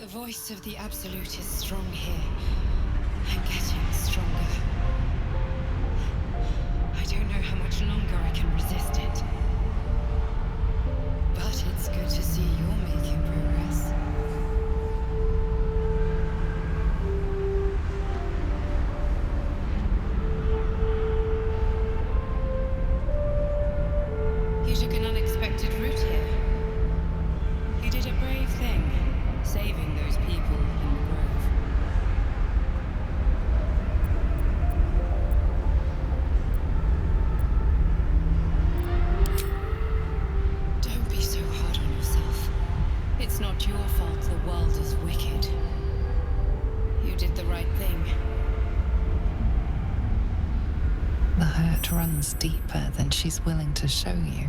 voice of the Absolute is strong here, and getting stronger. I don't know how much longer I can resist it. But it's good to see you're making progress. You took an unexpected route here. You did a brave thing, saving those people in the grove. Don't be so hard on yourself. It's not your fault the world is wicked. You did the right thing. The hurt runs deeper than she's willing to show you.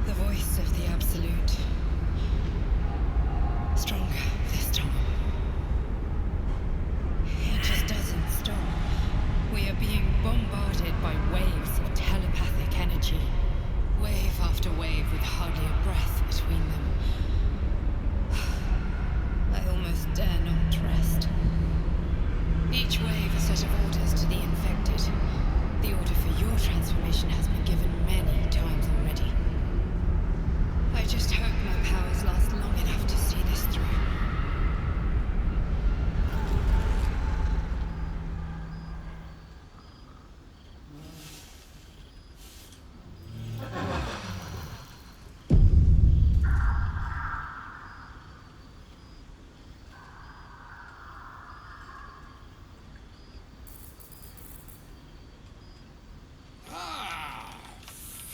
The voice of the Absolute. Stronger this time. It just doesn't stop. We are being bombarded by waves of telepathic energy. Wave after wave with hardly a breath between them. I almost dare not rest. Each wave a set of orders to the infected. The order for your transformation has been given many times already. I just hope my powers last long enough to see this through.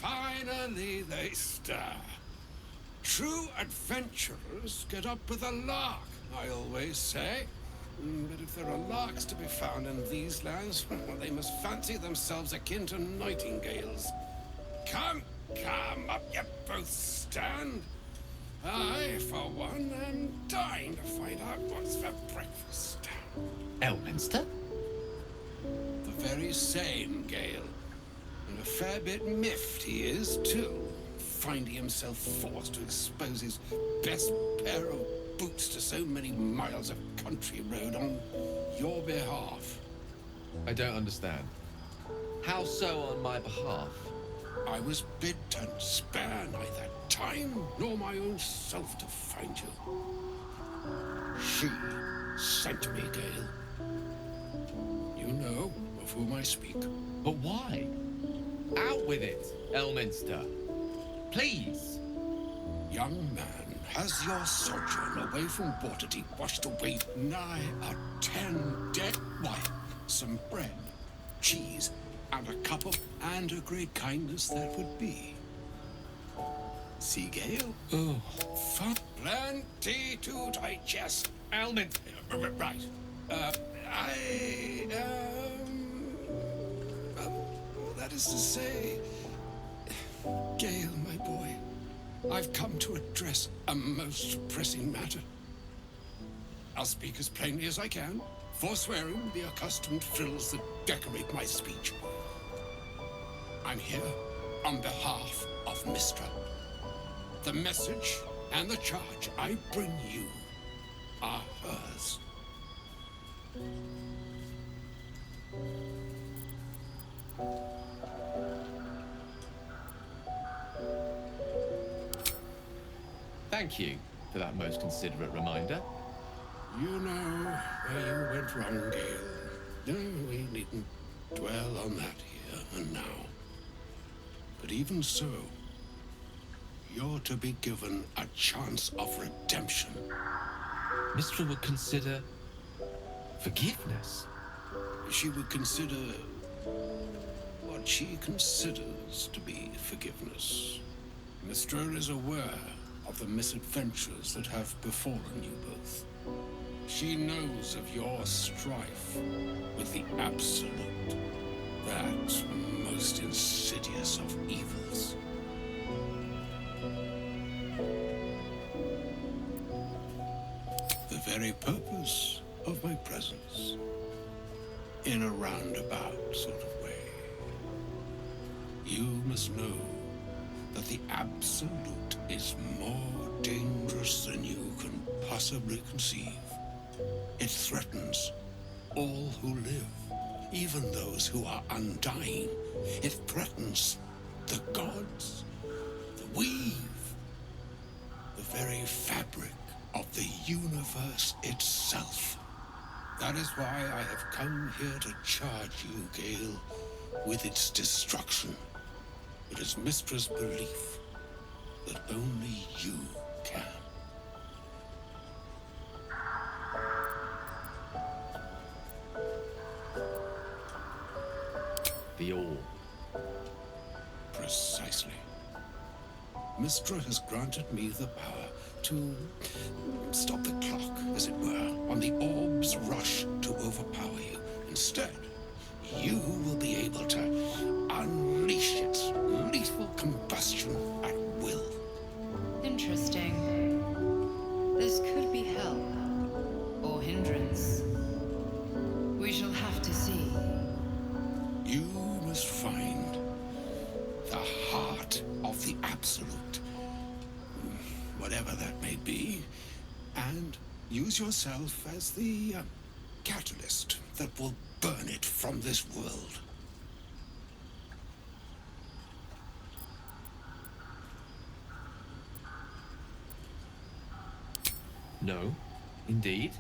Finally they stir. True adventurers get up with a lark, I always say. But if there are larks to be found in these lands, they must fancy themselves akin to nightingales. Come, up you both stand. I, for one, am dying to find out what's for breakfast. Elminster? The very same, Gale. And a fair bit miffed he is, too. Finding himself forced to expose his best pair of boots to so many miles of country road on your behalf. I don't understand. How so on my behalf? I was bid to spare neither time nor my own self to find you. She sent me, Gale. You know of whom I speak. But why? Out with it, Elminster. Please. Young man, has your sojourn away from Waterdeep washed away nigh a 10 dead? Why, some bread, cheese, and a cup of, and a great kindness that would be. See, Gale? Oh, fun. Plenty to digest. Elmin. Right. That is to say, Gale, my boy, I've come to address a most pressing matter. I'll speak as plainly as I can, forswearing the accustomed frills that decorate my speech. I'm here on behalf of Mistra. The message and the charge I bring you are hers. Thank you for that most considerate reminder. You know where you went wrong, Gale. No, we needn't dwell on that here and now. But even so, you're to be given a chance of redemption. Mistra would consider forgiveness. She would consider what she considers to be forgiveness. Mistra is aware of the misadventures that have befallen you both. She knows of your strife with the Absolute, that most insidious of evils. The very purpose of my presence, in a roundabout sort of way. You must know But the Absolute is more dangerous than you can possibly conceive. It threatens all who live, even those who are undying. It threatens the gods, the weave, the very fabric of the universe itself. That is why I have come here to charge you, Gale, with its destruction. It is Mystra's belief that only you can. The All. Precisely. Mystra has granted me the power to stop the clock, as it were, on the orb's rush to overpower you. Instead, you will be able to unleash its lethal combustion at will. Interesting. This could be help. Or hindrance. We shall have to see. You must find the heart of the Absolute, whatever that may be, and use yourself as the catalyst that will burn it from this world. No, indeed.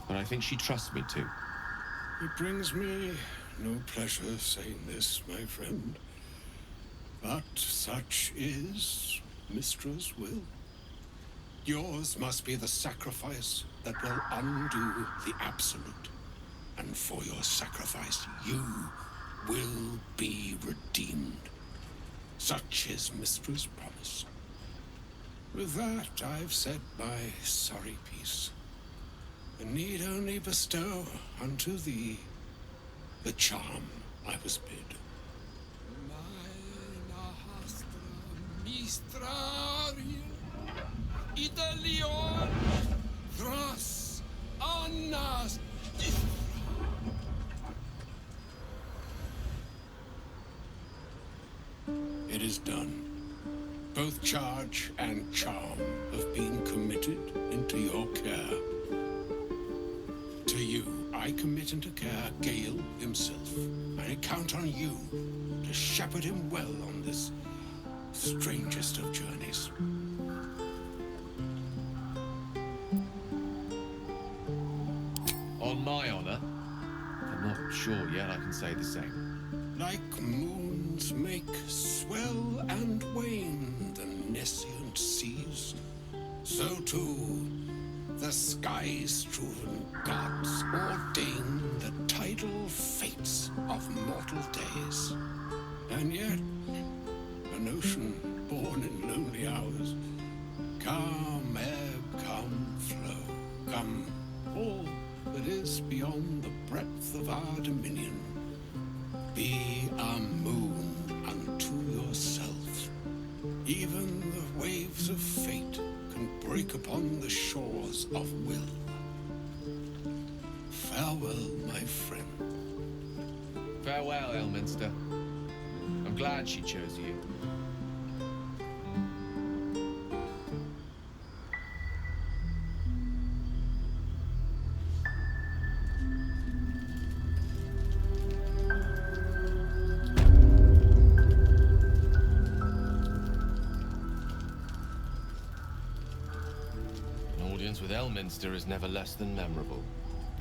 But I think she trusts me too. It brings me no pleasure saying this, my friend. But such is Mystra's will. Yours must be the sacrifice that will undo the Absolute. And for your sacrifice, you will be redeemed. Such is Mystra's promise. With that, I've said my sorry piece, and need only bestow unto thee the charm I was bid. Italion thras annas. It is done. Both charge and charm have been committed into your care. To you, I commit into care Gale himself. I count on you to shepherd him well on this strangest of journeys. On my honor, I'm not sure yet I can say the same. Like moons make swell and wane the nescient seas, so too the sky-strewn gods ordain the tidal fates of mortal days. And yet, an ocean born in lonely hours, come ebb, come flow, come all that is beyond the breadth of our dominion. Be a moon unto yourself. Even the waves of fate can break upon the shores of will. Farewell, my friend. Farewell, Elminster. I'm glad she chose you. With Elminster is never less than memorable.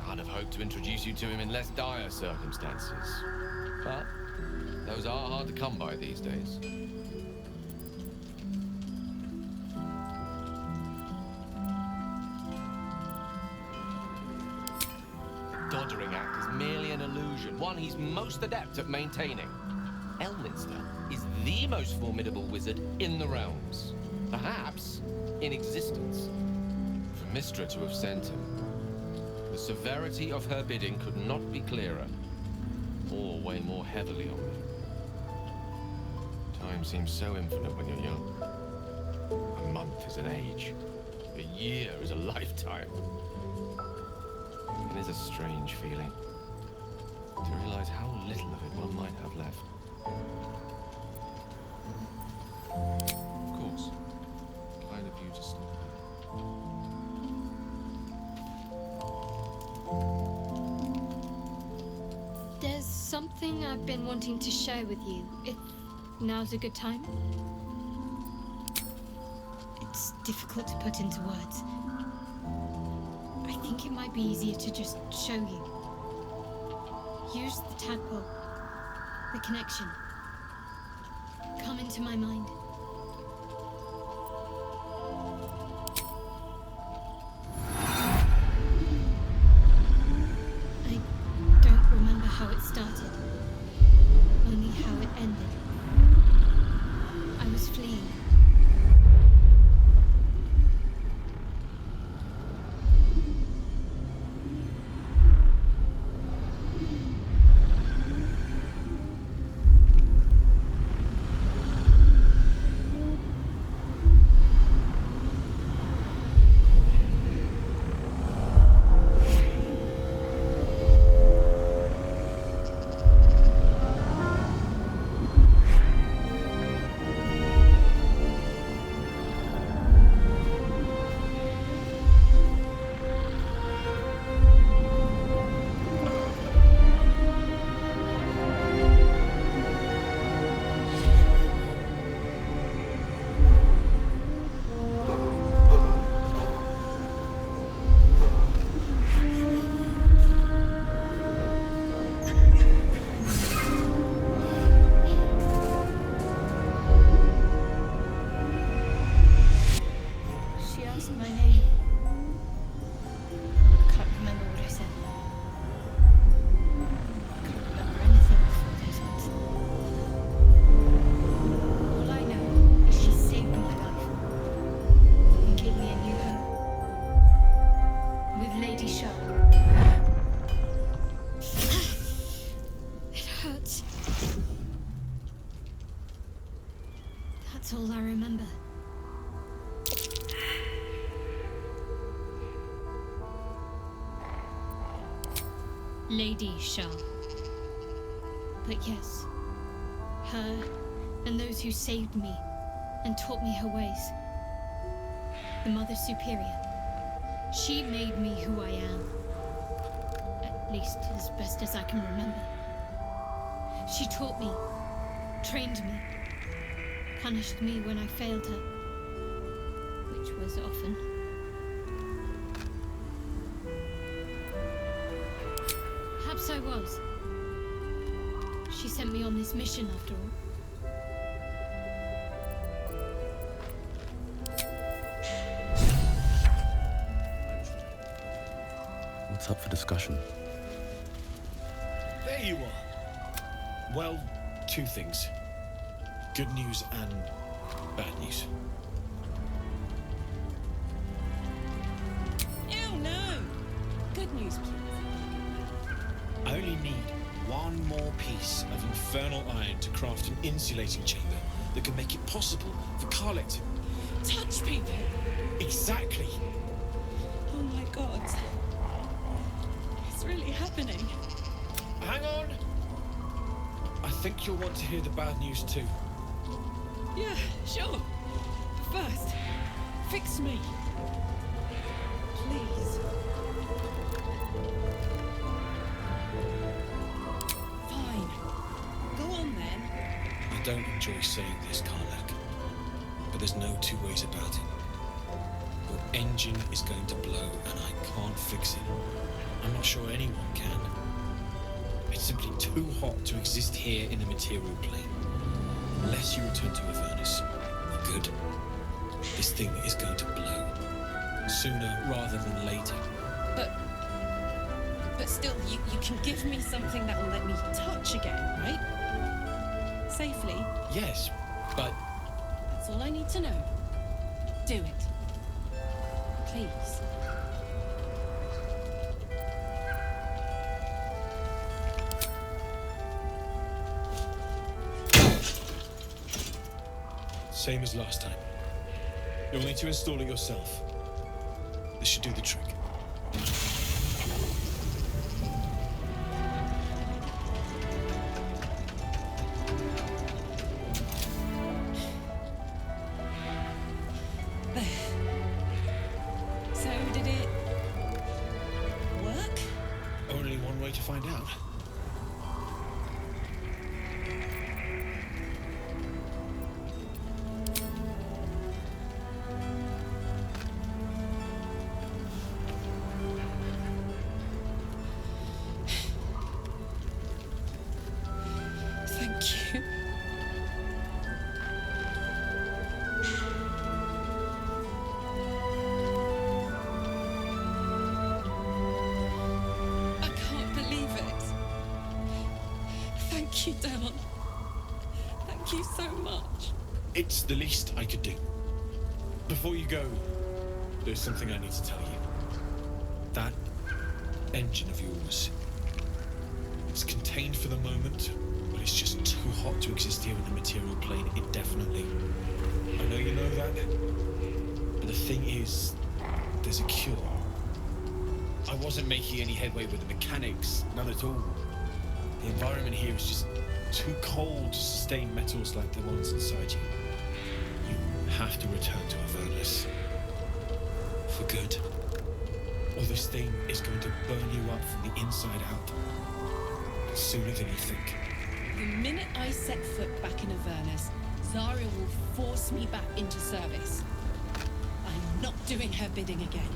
I'd have hoped to introduce you to him in less dire circumstances. But those are hard to come by these days. The Doddering Act is merely an illusion, one he's most adept at maintaining. Elminster is the most formidable wizard in the realms, perhaps in existence. For Mystra to have sent him, the severity of her bidding could not be clearer, or weigh more heavily on me. Time seems so infinite when you're young. A month is an age. A year is a lifetime. It is a strange feeling to realize how little of it one might have left. something I've been wanting to share with you, if now's a good time. It's difficult to put into words. I think it might be easier to just show you. Use the tadpole, the connection. Come into my mind. I don't remember how it started, only how it ended. I was fleeing. That's all I remember. Lady Shah. But yes, her and those who saved me and taught me her ways. The Mother Superior. She made me who I am. At least as best as I can remember. She taught me, trained me, punished me when I failed her, which was often. Perhaps I was. She sent me on this mission after all. What's up for discussion? There you are. Well, two things. Good news and bad news. Ew, no! Good news, please. I only need one more piece of infernal iron to craft an insulating chamber that can make it possible for Khaled to... Touch people? Exactly! Oh my god. It's really happening. Hang on! I think you'll want to hear the bad news too. Yeah, sure. But first, fix me. Please. Fine. Go on then. I don't enjoy saying this, Karlak, but there's no two ways about it. Your engine is going to blow and I can't fix it. I'm not sure anyone can. It's simply too hot to exist here in the material plane. Unless you return to Avernus for good, this thing is going to blow. Sooner rather than later. But still, you can give me something that will let me touch again, right? Safely. Yes, but... That's all I need to know. Do it. Please. Same as last time. You'll need to install it yourself. This should do the trick. There. So did it work? Only one way to find out. Thank you. I can't believe it. Thank you, Devon. Thank you so much. It's the least I could do. Before you go, there's something I need to tell you. That engine of yours, it's contained for the moment, but it's just too hot to exist here in the material plane indefinitely. I know you know that, but the thing is, there's a cure. I wasn't making any headway with the mechanics, none at all. The environment here is just too cold to sustain metals like the ones inside you. You have to return to Avernus. For good. Or this thing is going to burn you up from the inside out. Sooner than you think. The minute I set foot back in Avernus, Zarya will force me back into service. I'm not doing her bidding again.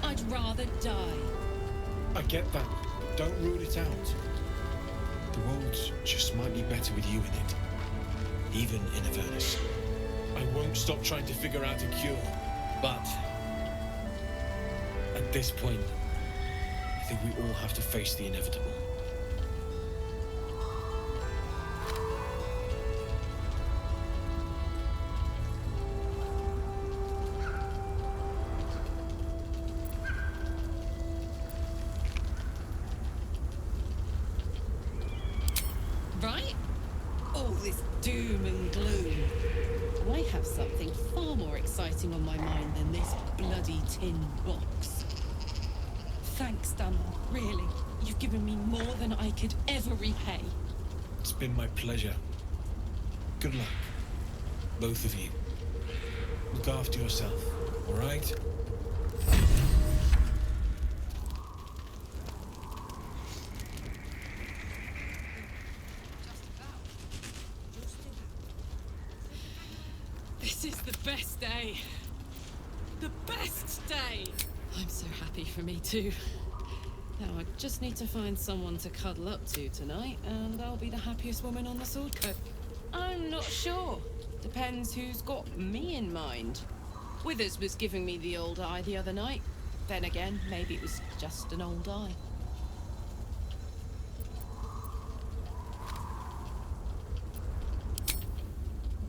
I'd rather die. I get that. Don't rule it out. The world just might be better with you in it. Even in Avernus. I won't stop trying to figure out a cure. But at this point, I think we all have to face the inevitable. Right? All this doom and gloom. I have something far more exciting on my mind than this bloody tin box. Thanks, Dunn. Really. You've given me more than I could ever repay. It's been my pleasure. Good luck. Both of you. Look after yourself, all right? This is the best day. The best day! I'm so happy for me too. Now I just need to find someone to cuddle up to tonight, and I'll be the happiest woman on the sword coat. I'm not sure. Depends who's got me in mind. Withers was giving me the old eye the other night. Then again, maybe it was just an old eye.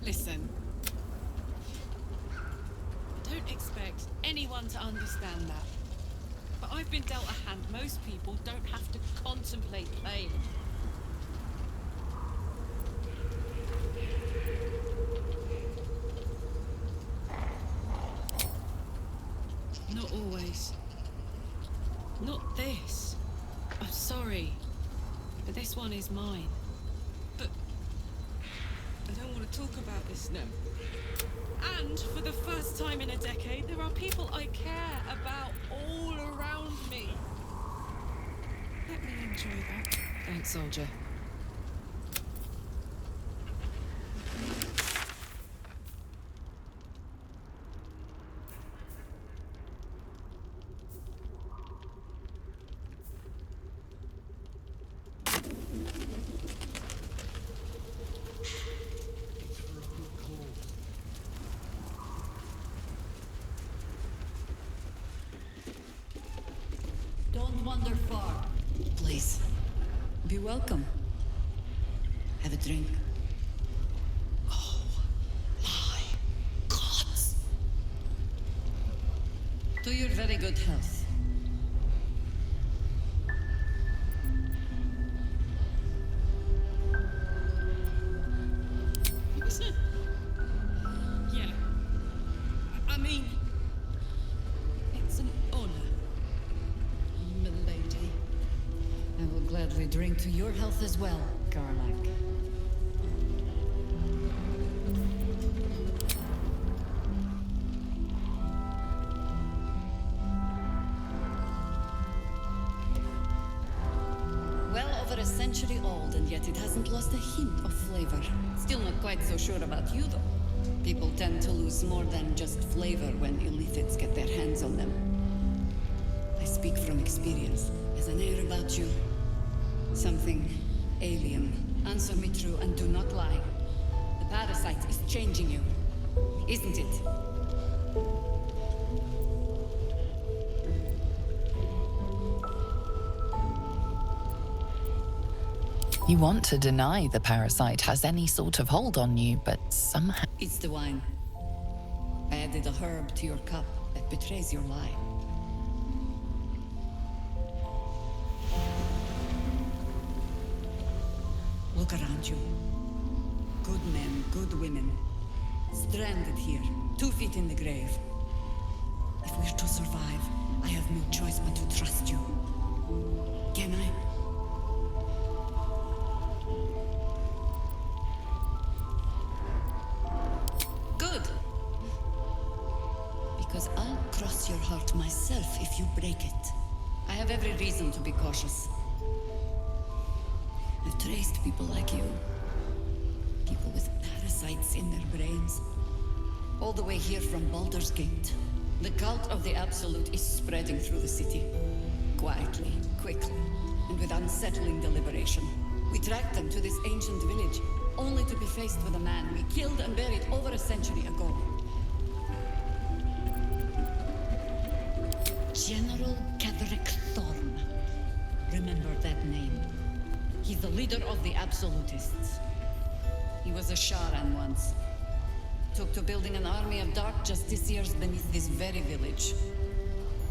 Listen. Don't expect anyone to understand that. But I've been dealt a hand most people don't have to contemplate pain. Not always. Not this. I'm sorry. But this one is mine. But I don't want to talk about this now. And for the first time in a decade, there are people I care about all around me. Let me enjoy that. Thanks, soldier. Don't wander far. Please. Be welcome. Have a drink. Oh, my gods! To your very good health. Yeah. I mean, it's an honor, milady. I will gladly drink to your health as well, Garlac. Well over a century old, and yet it hasn't lost a hint of flavor. Still not quite so sure about you, though. People tend to lose more than just flavor when illithids get their hands on them. I speak from experience. There's an air about you. Something alien Answer me true and do not lie. The parasite is changing you, isn't it? You want to deny the parasite has any sort of hold on you, but somehow... It's the wine. I added a herb to your cup that betrays your lie. Look around you. Good men, good women. Stranded here, 2 feet in the grave. If we're to survive, I have no choice but to trust you. Can I? Good. Because I'll cross your heart myself if you break it. I have every reason to be cautious. I've traced people like you. People with parasites in their brains. All the way here from Baldur's Gate. The cult of the Absolute is spreading through the city. Quietly, quickly, and with unsettling deliberation. We tracked them to this ancient village, only to be faced with a man we killed and buried over a century ago. General Ketherick Thorn. Remember that name. He's the leader of the Absolutists. He was a Sharan once. Took to building an army of dark justiciars beneath this very village.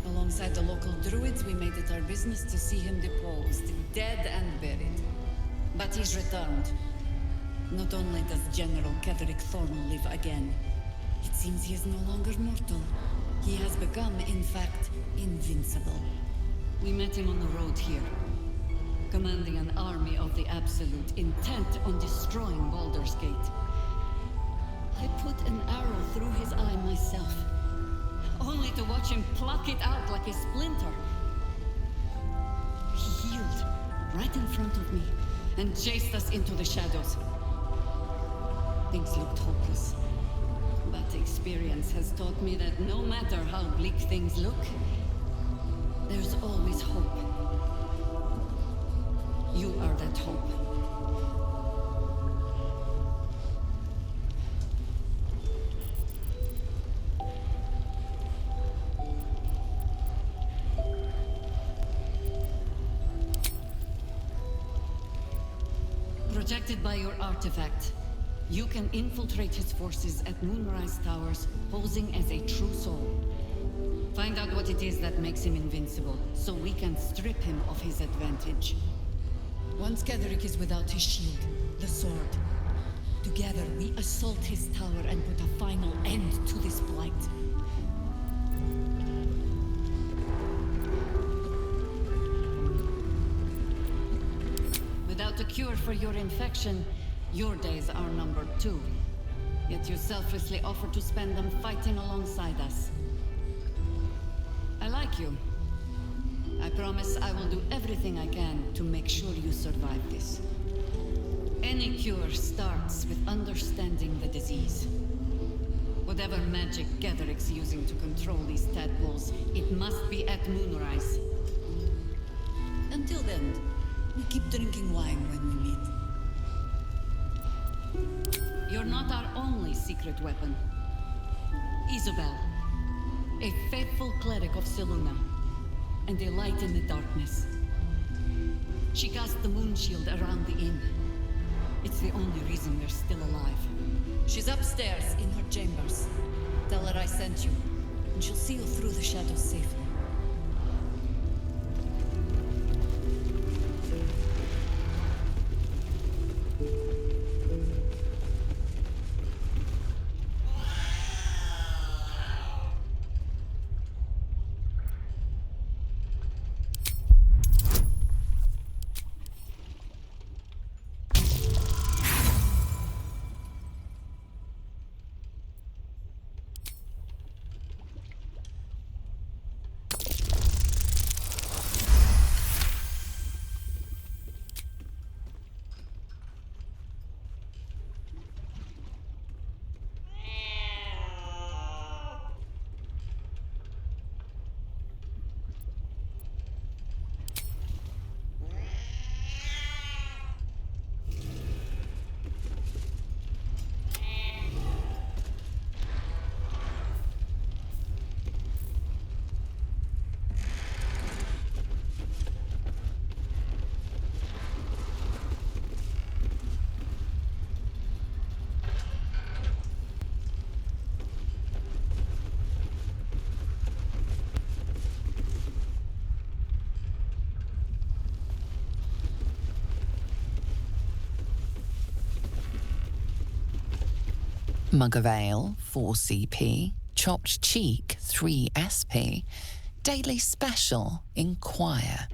Alongside the local druids, we made it our business to see him deposed, dead and buried. But he's returned. Not only does General Ketherick Thorn live again, it seems he is no longer mortal. He has become, in fact, invincible. We met him on the road here, commanding an army of the Absolute, intent on destroying Baldur's Gate. I put an arrow through his eye myself, only to watch him pluck it out like a splinter. He healed right in front of me and chased us into the shadows. Things looked hopeless, but experience has taught me that no matter how bleak things look, there's always hope. You are that hope. Protected by your artifact, you can infiltrate his forces at Moonrise Towers, posing as a true soul. Find out what it is that makes him invincible, so we can strip him of his advantage. Once Ketherick is without his shield, the sword, together we assault his tower and put a final end to this blight. Without a cure for your infection, your days are numbered too. Yet you selflessly offer to spend them fighting alongside us. I like you. I promise I will do everything I can to make sure you survive this. Any cure starts with understanding the disease. Whatever magic Ketherick's using to control these tadpoles, it must be at Moonrise. Until then, we keep drinking wine when we meet. You're not our only secret weapon. Isabel, a faithful cleric of Selûne, and a light in the darkness. She cast the moon shield around the inn. It's the only reason we're still alive. She's upstairs in her chambers. Tell her I sent you, and she'll see you through the shadows safely. Mug of ale, 4 CP. Chopped cheek, 3 SP. Daily special, inquire.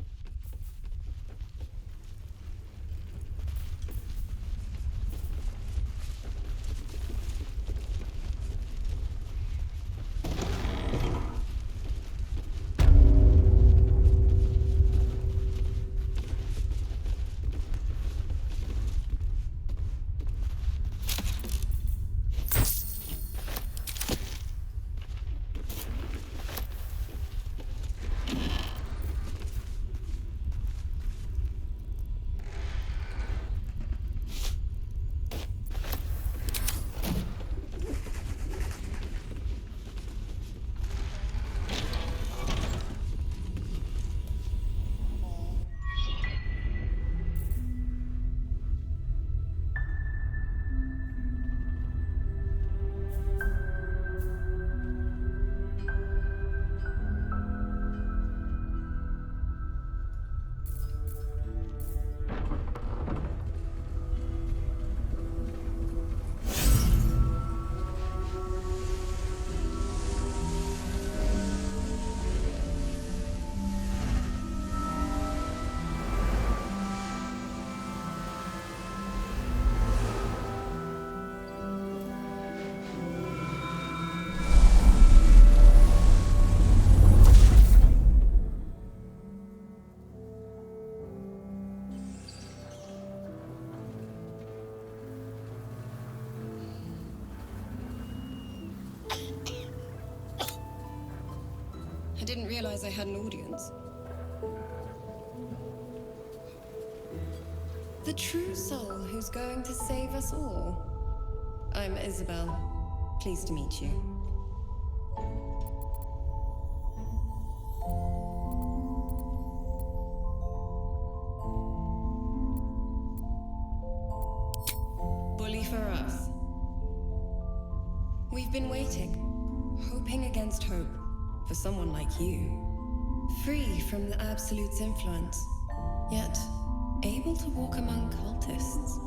I didn't realize I had an audience. The true soul who's going to save us all. I'm Isabel. Pleased to meet you. Bully for us. We've been waiting, hoping against hope. For someone like you, free from the Absolute's influence, yet able to walk among cultists.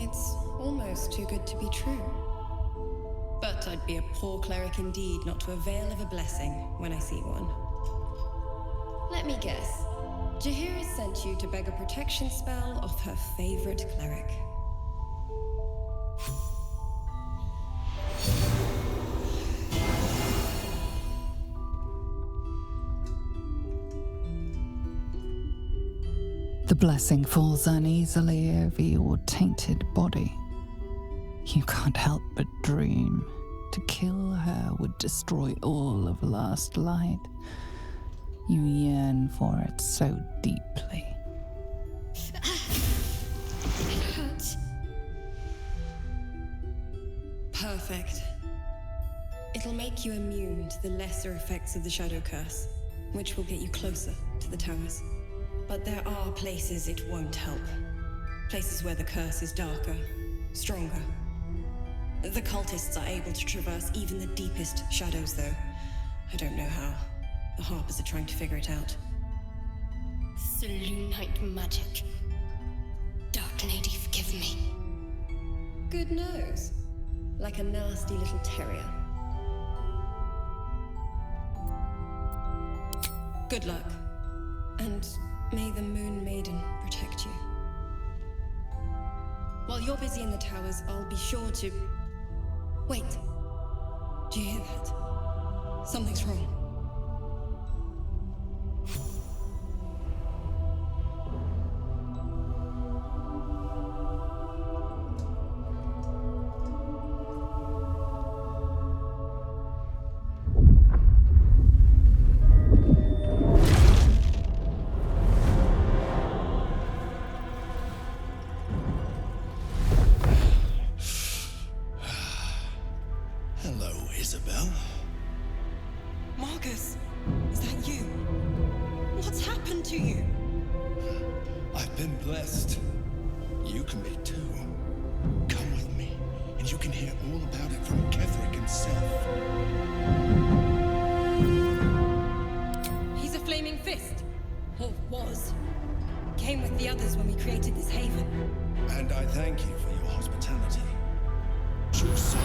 It's almost too good to be true. But I'd be a poor cleric indeed not to avail of a blessing when I see one. Let me guess. Jaheira sent you to beg a protection spell off her favorite cleric. The blessing falls uneasily over your tainted body. You can't help but dream. To kill her would destroy all of last light. You yearn for it so deeply. It hurts. Perfect. It'll make you immune to the lesser effects of the Shadow Curse, which will get you closer to the towers. But there are places it won't help. Places where the curse is darker, stronger. The cultists are able to traverse even the deepest shadows, though. I don't know how. The Harpers are trying to figure it out. Selûnite magic. Dark Lady, forgive me. Good nose. Like a nasty little terrier. Good luck. And may the Moon Maiden protect you. While you're busy in the towers, I'll be sure to... Wait. Do you hear that? Something's wrong. True, sir.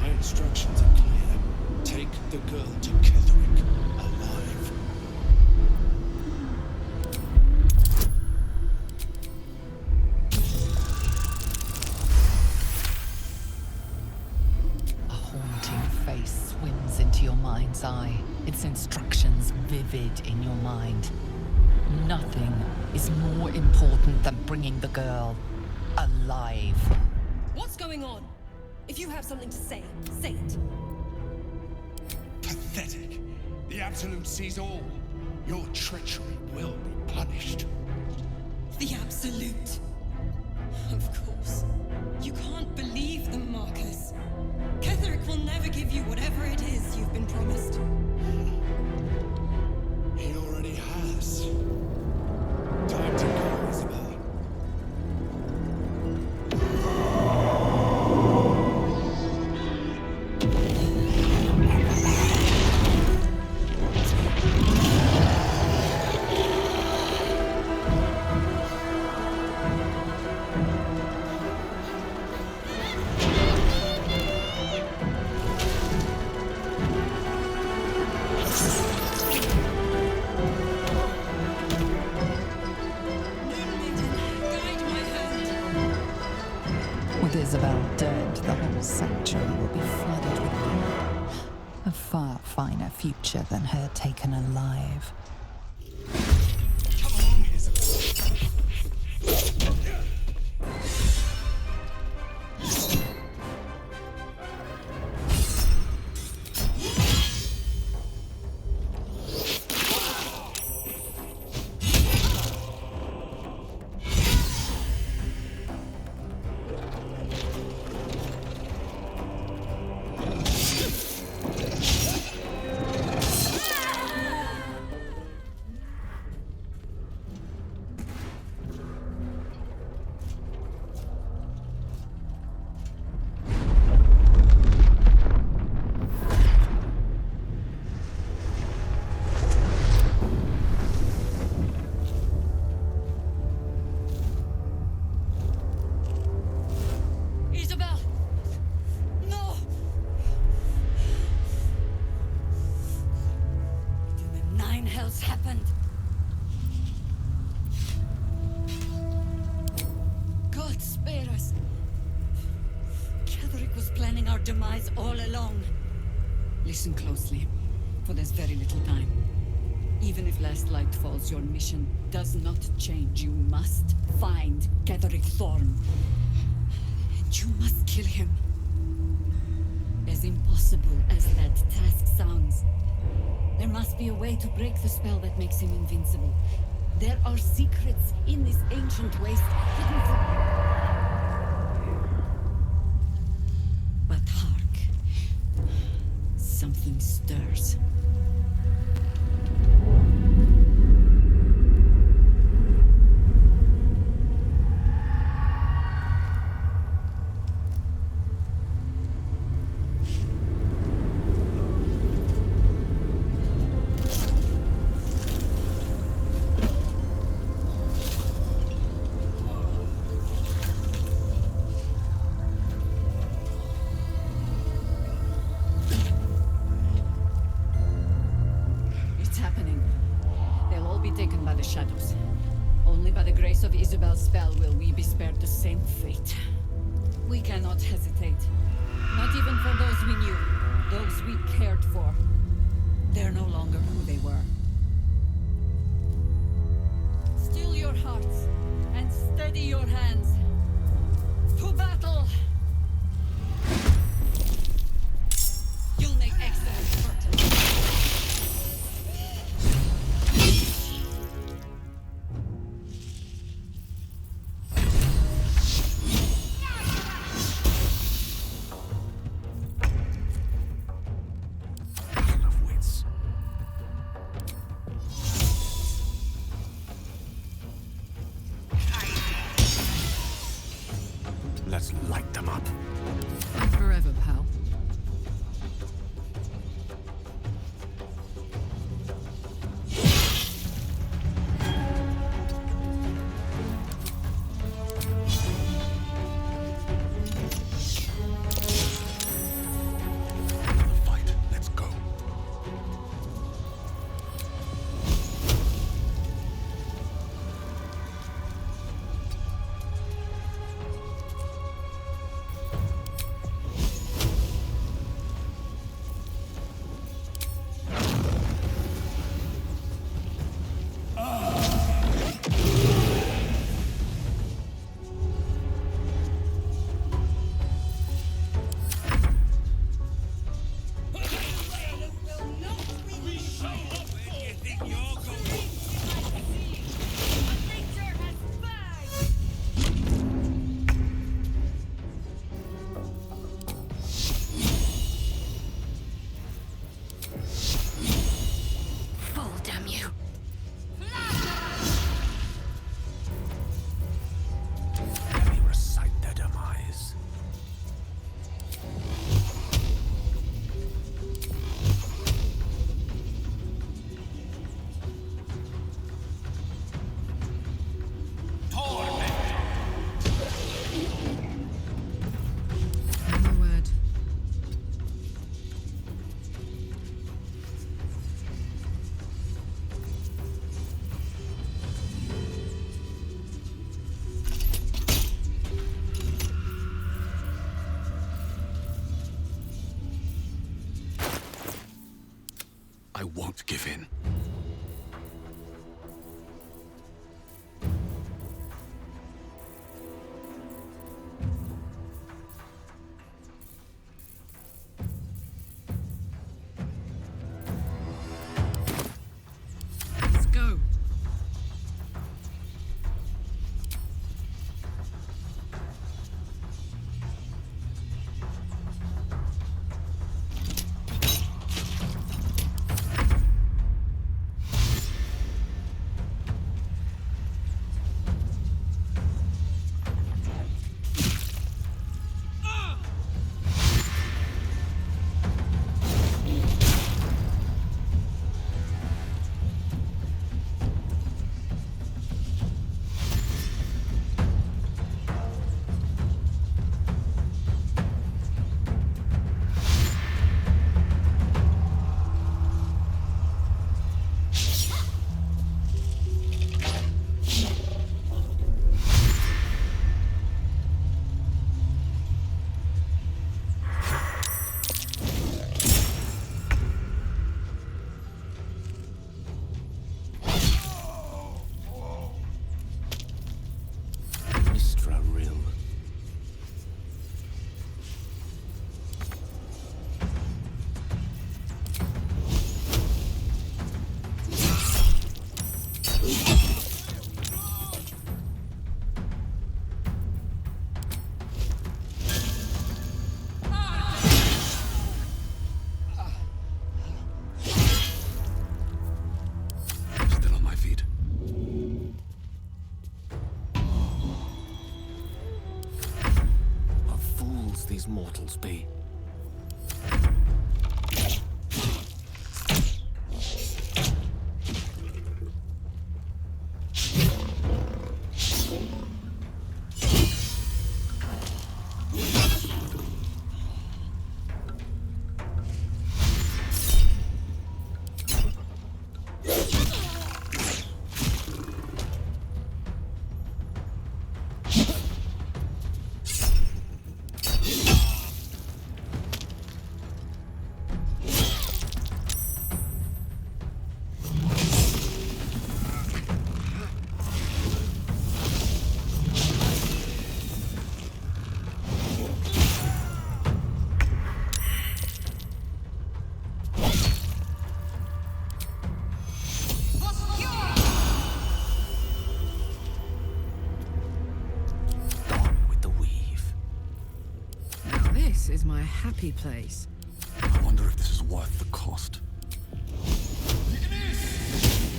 My instructions are clear. Take the girl to Ketherick alive. A haunting face swims into your mind's eye, its instructions vivid in your mind. Nothing is more important than bringing the girl alive. What's going on? If you have something to say, say it. Pathetic. The Absolute sees all. Your treachery will be punished. The Absolute. Of course. You can't believe them, Marcus. Ketherick will never give you whatever it is you've been promised. He already has. Time to go, Isabel. With Isabel dead, the whole sanctuary will be flooded with blood. A far finer future than her taken alive. Come along, Isabel. Isabel! No! What in the nine hells happened? God spare us. Ketherick was planning our demise all along. Listen closely, for there's very little time. Even if Last Light falls, your mission does not change. You must find Ketherick Thorn. And you must kill him. As impossible as that task sounds, there must be a way to break the spell that makes him invincible. There are secrets in this ancient waste hidden from... But hark. Something stirs. It's happening. They'll all be taken by the shadows. Only by the grace of Isabel's spell will we be spared the same fate. We cannot hesitate. Not even for those we knew, those we cared for. They're no longer who they were. Still your hearts and steady your hands. To battle! You'll make excellent curtains. I won't give in. Let's go. Still on my feet. What fools these mortals be. This is my happy place. I wonder if this is worth the cost. It is!